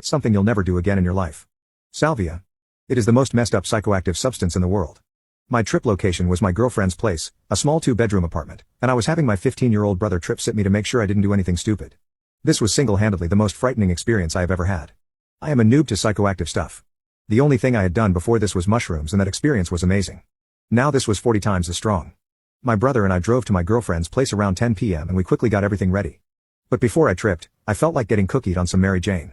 Something you'll never do again in your life. Salvia. It is the most messed up psychoactive substance in the world. My trip location was my girlfriend's place, a small 2-bedroom apartment, and I was having my 15-year-old brother trip sit me to make sure I didn't do anything stupid. This was single-handedly the most frightening experience I have ever had. I am a noob to psychoactive stuff. The only thing I had done before this was mushrooms, and that experience was amazing. Now this was 40 times as strong. My brother and I drove to my girlfriend's place around 10 p.m. and we quickly got everything ready. But before I tripped, I felt like getting cookied on some Mary Jane.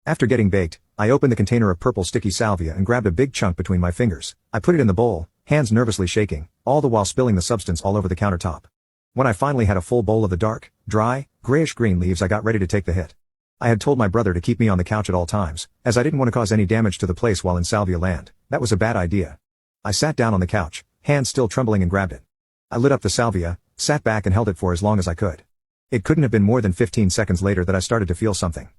After getting baked, I opened the container of purple sticky salvia and grabbed a big chunk between my fingers. I put it in the bowl, hands nervously shaking, all the while spilling the substance all over the countertop. When I finally had a full bowl of the dark, dry, grayish-green leaves, I got ready to take the hit. I had told my brother to keep me on the couch at all times, as I didn't want to cause any damage to the place while in salvia land. That was a bad idea. I sat down on the couch, hands still trembling, and grabbed it. I lit up the salvia, sat back and held it for as long as I could. It couldn't have been more than 15 seconds later that I started to feel something.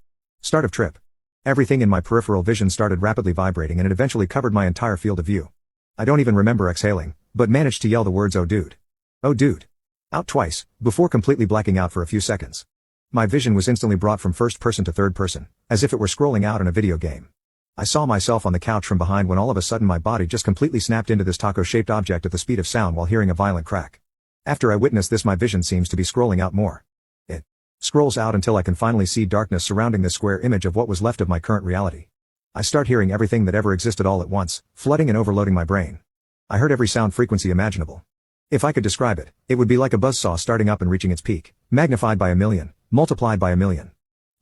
Start of trip. Everything in my peripheral vision started rapidly vibrating and it eventually covered my entire field of view. I don't even remember exhaling, but managed to yell the words, "Oh dude. Oh dude." Out twice, before completely blacking out for a few seconds. My vision was instantly brought from first person to third person, as if it were scrolling out in a video game. I saw myself on the couch from behind when all of a sudden my body just completely snapped into this taco-shaped object at the speed of sound while hearing a violent crack. After I witnessed this, my vision seems to be scrolling out more. It scrolls out until I can finally see darkness surrounding this square image of what was left of my current reality. I start hearing everything that ever existed all at once, flooding and overloading my brain. I heard every sound frequency imaginable. If I could describe it, it would be like a buzzsaw starting up and reaching its peak, magnified by 1,000,000, multiplied by 1,000,000.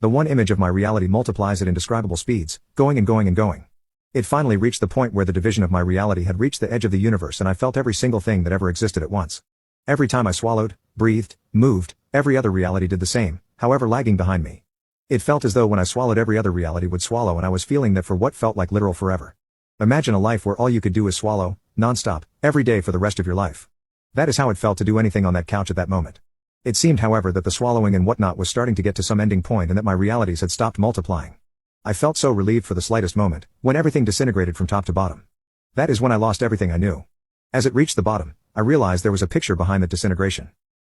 The one image of my reality multiplies at indescribable speeds, going and going and going. It finally reached the point where the division of my reality had reached the edge of the universe and I felt every single thing that ever existed at once. Every time I swallowed, breathed, moved, every other reality did the same, however lagging behind me. It felt as though when I swallowed, every other reality would swallow, and I was feeling that for what felt like literal forever. Imagine a life where all you could do is swallow, non-stop, every day for the rest of your life. That is how it felt to do anything on that couch at that moment. It seemed, however, that the swallowing and whatnot was starting to get to some ending point and that my realities had stopped multiplying. I felt so relieved for the slightest moment, when everything disintegrated from top to bottom. That is when I lost everything I knew. As it reached the bottom, I realized there was a picture behind the disintegration.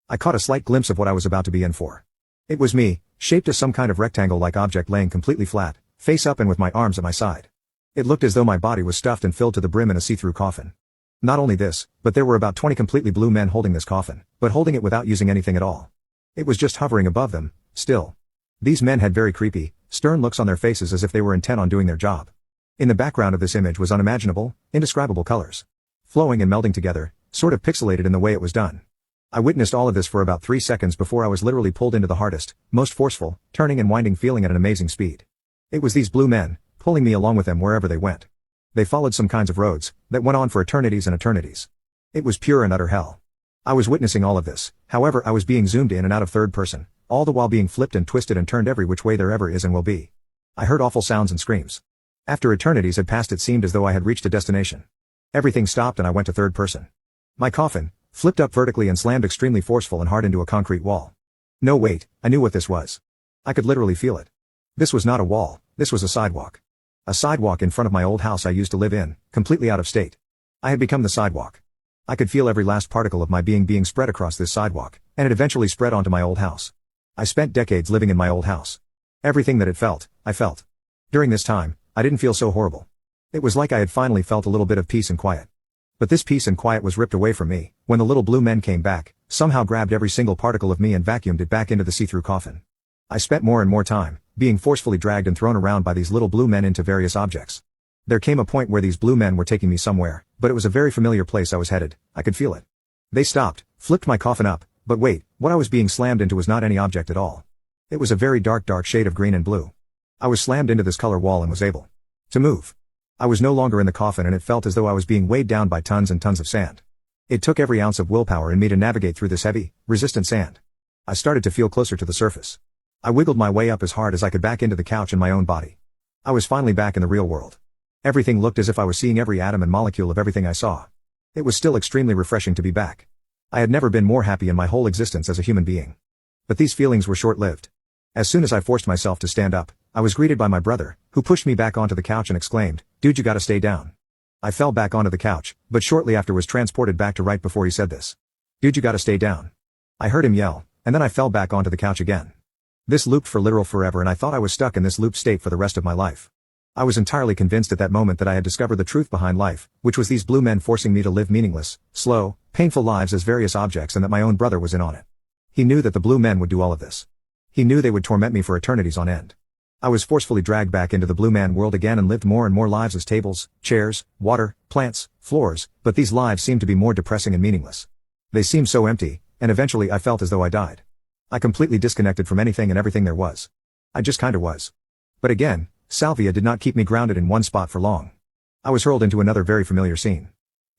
I caught a slight glimpse of what I was about to be in for. It was me, shaped as some kind of rectangle-like object laying completely flat, face up and with my arms at my side. It looked as though my body was stuffed and filled to the brim in a see-through coffin. Not only this, but there were about 20 completely blue men holding this coffin, but holding it without using anything at all. It was just hovering above them, still. These men had very creepy, stern looks on their faces as if they were intent on doing their job. In the background of this image was unimaginable, indescribable colors. Flowing and melding together, sort of pixelated in the way it was done. I witnessed all of this for about 3 seconds before I was literally pulled into the hardest, most forceful, turning and winding feeling at an amazing speed. It was these blue men, pulling me along with them wherever they went. They followed some kinds of roads, that went on for eternities and eternities. It was pure and utter hell. I was witnessing all of this, however I was being zoomed in and out of third person, all the while being flipped and twisted and turned every which way there ever is and will be. I heard awful sounds and screams. After eternities had passed, it seemed as though I had reached a destination. Everything stopped and I went to third person. My coffin, flipped up vertically and slammed extremely forceful and hard into a concrete wall. No wait, I knew what this was. I could literally feel it. This was not a wall, this was a sidewalk. A sidewalk in front of my old house I used to live in, completely out of state. I had become the sidewalk. I could feel every last particle of my being spread across this sidewalk, and it eventually spread onto my old house. I spent decades living in my old house. Everything that it felt, I felt. During this time, I didn't feel so horrible. It was like I had finally felt a little bit of peace and quiet. But this peace and quiet was ripped away from me, when the little blue men came back, somehow grabbed every single particle of me and vacuumed it back into the see-through coffin. I spent more and more time, being forcefully dragged and thrown around by these little blue men into various objects. There came a point where these blue men were taking me somewhere, but it was a very familiar place I was headed, I could feel it. They stopped, flipped my coffin up, but wait, what I was being slammed into was not any object at all. It was a very dark shade of green and blue. I was slammed into this color wall and was able to move. I was no longer in the coffin and it felt as though I was being weighed down by tons and tons of sand. It took every ounce of willpower in me to navigate through this heavy, resistant sand. I started to feel closer to the surface. I wiggled my way up as hard as I could back into the couch and my own body. I was finally back in the real world. Everything looked as if I was seeing every atom and molecule of everything I saw. It was still extremely refreshing to be back. I had never been more happy in my whole existence as a human being. But these feelings were short-lived. As soon as I forced myself to stand up, I was greeted by my brother, who pushed me back onto the couch and exclaimed, "Dude, you gotta stay down." I fell back onto the couch, but shortly after was transported back to right before he said this. "Dude, you gotta stay down." I heard him yell, and then I fell back onto the couch again. This looped for literal forever and I thought I was stuck in this loop state for the rest of my life. I was entirely convinced at that moment that I had discovered the truth behind life, which was these blue men forcing me to live meaningless, slow, painful lives as various objects and that my own brother was in on it. He knew that the blue men would do all of this. He knew they would torment me for eternities on end. I was forcefully dragged back into the blue man world again and lived more and more lives as tables, chairs, water, plants, floors, but these lives seemed to be more depressing and meaningless. They seemed so empty, and eventually I felt as though I died. I completely disconnected from anything and everything there was. I just kinda was. But again, salvia did not keep me grounded in one spot for long. I was hurled into another very familiar scene.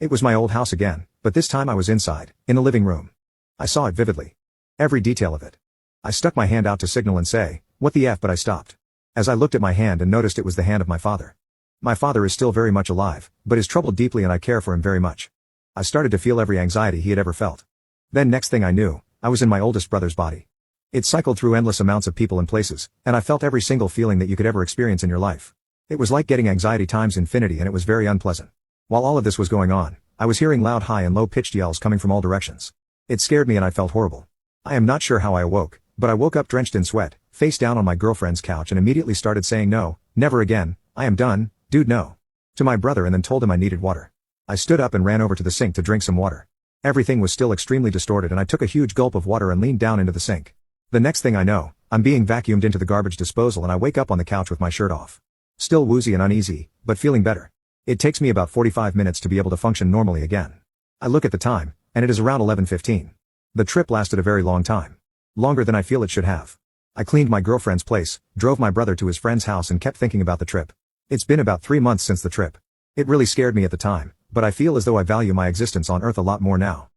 It was my old house again, but this time I was inside, in the living room. I saw it vividly. Every detail of it. I stuck my hand out to signal and say, "What the F?" but I stopped. As I looked at my hand and noticed it was the hand of my father. My father is still very much alive, but is troubled deeply and I care for him very much. I started to feel every anxiety he had ever felt. Then next thing I knew, I was in my oldest brother's body. It cycled through endless amounts of people and places, and I felt every single feeling that you could ever experience in your life. It was like getting anxiety times infinity and it was very unpleasant. While all of this was going on, I was hearing loud high and low pitched yells coming from all directions. It scared me and I felt horrible. I am not sure how I awoke, but I woke up drenched in sweat, face down on my girlfriend's couch and immediately started saying no, never again, I am done, dude no. To my brother and then told him I needed water. I stood up and ran over to the sink to drink some water. Everything was still extremely distorted and I took a huge gulp of water and leaned down into the sink. The next thing I know, I'm being vacuumed into the garbage disposal and I wake up on the couch with my shirt off. Still woozy and uneasy, but feeling better. It takes me about 45 minutes to be able to function normally again. I look at the time, and it is around 11:15. The trip lasted a very long time. Longer than I feel it should have. I cleaned my girlfriend's place, drove my brother to his friend's house and kept thinking about the trip. It's been about 3 months since the trip. It really scared me at the time, but I feel as though I value my existence on Earth a lot more now.